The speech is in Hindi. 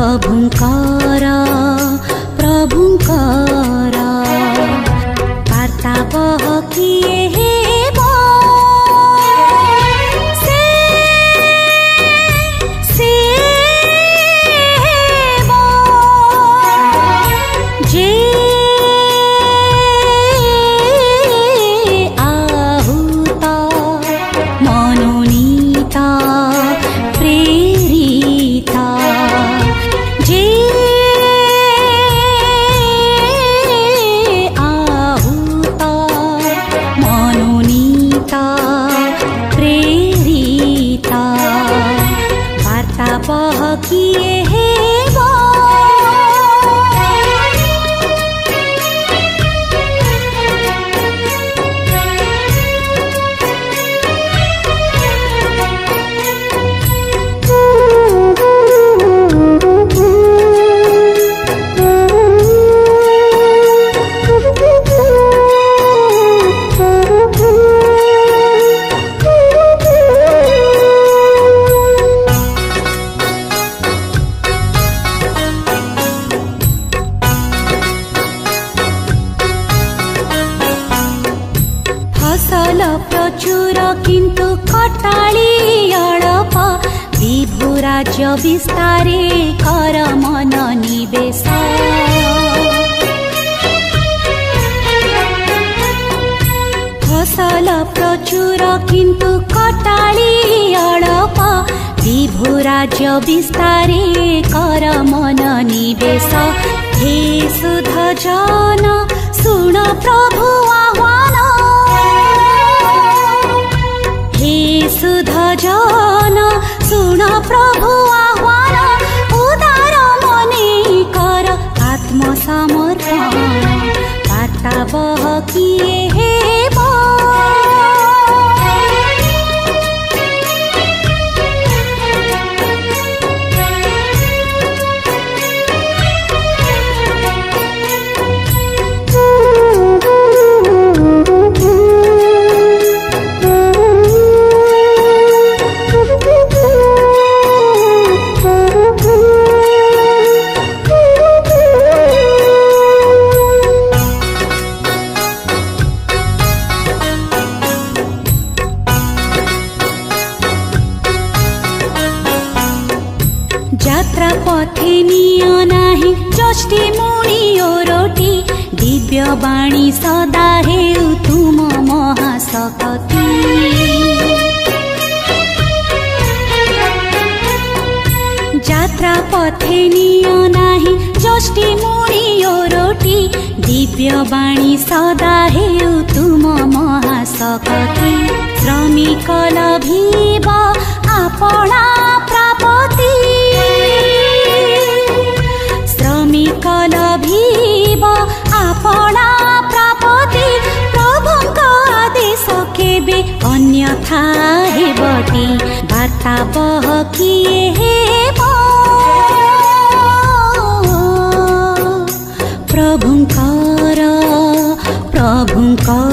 प्रभुंकर प्रभुंकर वार्तावह किए हेब से हेब जे आहुत मनोनीत प्रेरित जे आहुत मनोनीत प्रेरित वार्तावह किए हेब फसल प्रचुर किंतु कटाळी अळप विभु राज्य विस्तारे कर मन निवेश फसल प्रचुर किंतु कटाळी अळप विभु राज्य विस्तारे कर मन निवेश हे सुध जन सुन प्रभु आह्वान हे सुध जन सुन प्रभु आह्वान उदार मने कर आत्मसमर्पण वार्तावह किए हेब यात्रा पथे निय नाही जष्टि मुनि ओरोटी दिव्य वाणी सदा हेउ तुम महाशक्ति यात्रा पथे निय नाही जष्टि मुनि ओरोटी दिव्य वाणी सदा हेउ तुम महाशक्ति श्रमिक लभिब आपणा प्रापति श्रमिक लभिब आपणा प्रापति प्रभुଙ୍କ आदेश केबे अन्यथा हेबटी वार्तावह किए हेब प्रभुंकर प्रभुंकर